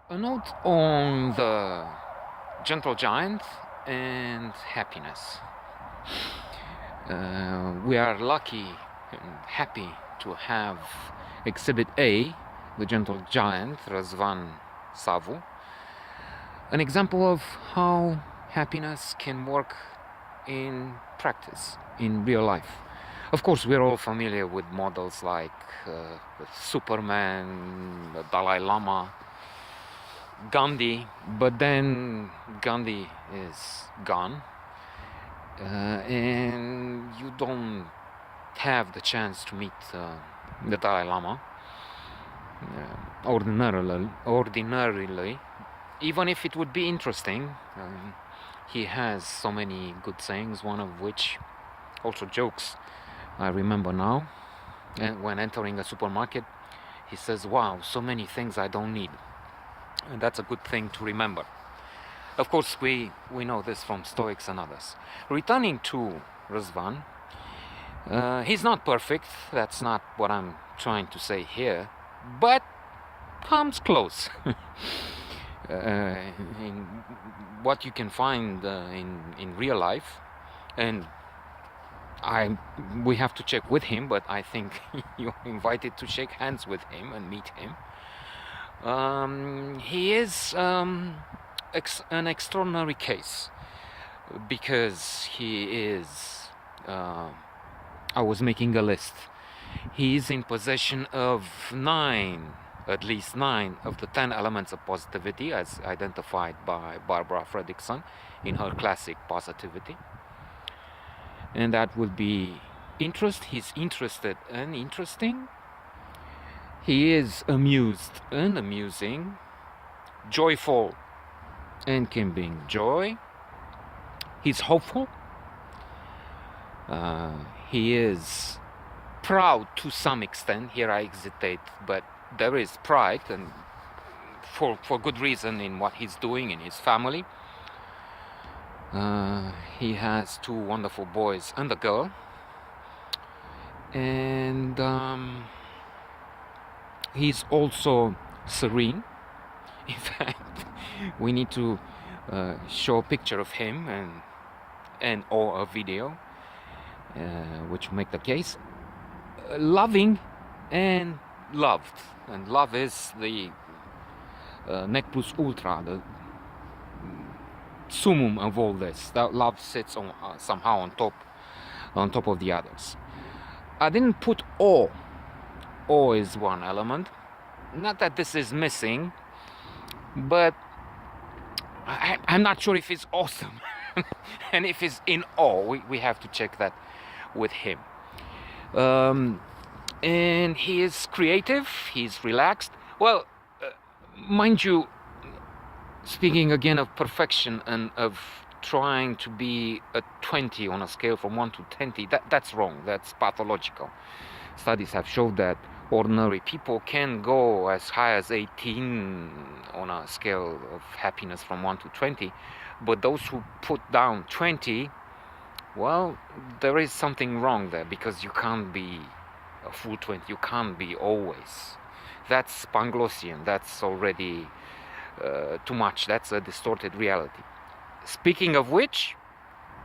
A note on the gentle giant and happiness. We are lucky and happy to have Exhibit A, the gentle giant, Razvan Savu, an example of how happiness can work in practice, in real life. Of course, we're all familiar with models like Superman, Dalai Lama, Gandhi, but then Gandhi is gone, and you don't have the chance to meet the Dalai Lama ordinarily, even if it would be interesting. He has so many good sayings, one of which also jokes I remember now. And when entering a supermarket, he says, "Wow, so many things I don't need." And that's a good thing to remember. Of course, we know this from Stoics and others. Returning to Razvan, he's not perfect. That's not what I'm trying to say here, but comes close. In what you can find in real life, and we have to check with him, but I think you're invited to shake hands with him and meet him. He is an extraordinary case because he is. I was making a list. He is in possession of at least nine of the 10 elements of positivity, as identified by Barbara Fredrickson in her classic Positivity. And that would be interest. He's interested and interesting. He is amused and amusing, joyful and can bring joy. He's hopeful. He is proud to some extent. Here I hesitate, but there is pride, and for good reason, in what he's doing in his family. He has two wonderful boys and a girl, and he's also serene. In fact, we need to show a picture of him or a video which will make the case. Loving and loved, and love is the nec plus ultra, the summum of all this. That love sits on somehow on top of the others. I didn't put awe. Awe is one element. Not that this is missing, but I'm not sure if it's awesome. And if it's in awe, we have to check that with him. And he is creative, he's relaxed. Well, mind you, speaking again of perfection and of trying to be a 20 on a scale from 1 to 20, that's wrong, that's pathological. Studies have shown that ordinary people can go as high as 18 on a scale of happiness from 1 to 20, but those who put down 20, well, there is something wrong there, because you can't be a full 20, you can't be always. That's Panglossian, that's already too much, that's a distorted reality. Speaking of which,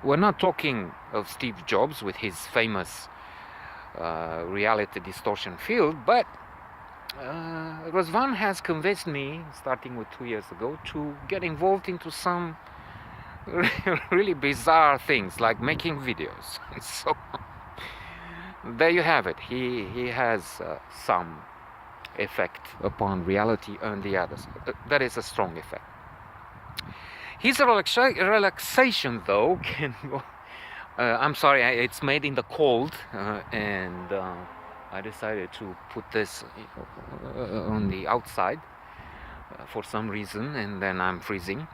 we're not talking of Steve Jobs with his famous reality distortion field, but Razvan has convinced me, starting with 2 years ago, to get involved into some really bizarre things, like making videos. So there you have it. He has some effect upon reality and the others. That is a strong effect. His relaxation, though, can go. I'm sorry, it's made in the cold, and I decided to put this on the outside for some reason, and then I'm freezing.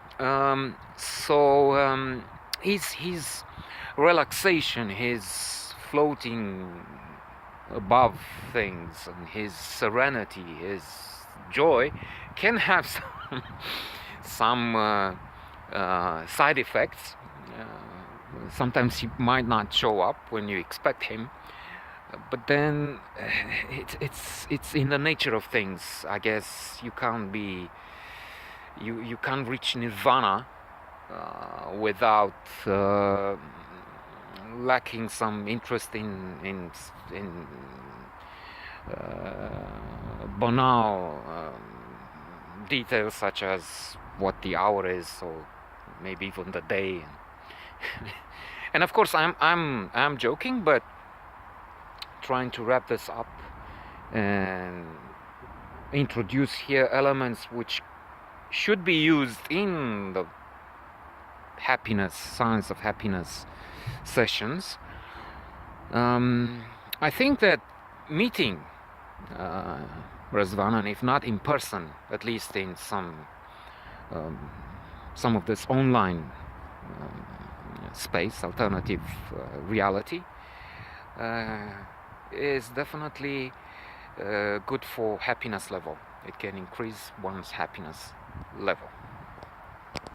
His relaxation, his floating above things, and his serenity, his joy, can have some side effects. Sometimes he might not show up when you expect him, but then it's in the nature of things. I guess you can't be you can't reach nirvana without lacking some interest in banal details such as what the hour is, or maybe even the day. And of course, I'm joking, but trying to wrap this up and introduce here elements which should be used in the science of happiness sessions. I think that meeting Razvan, and if not in person, at least in some of this online space, alternative reality, is definitely good for happiness level. It can increase one's happiness level.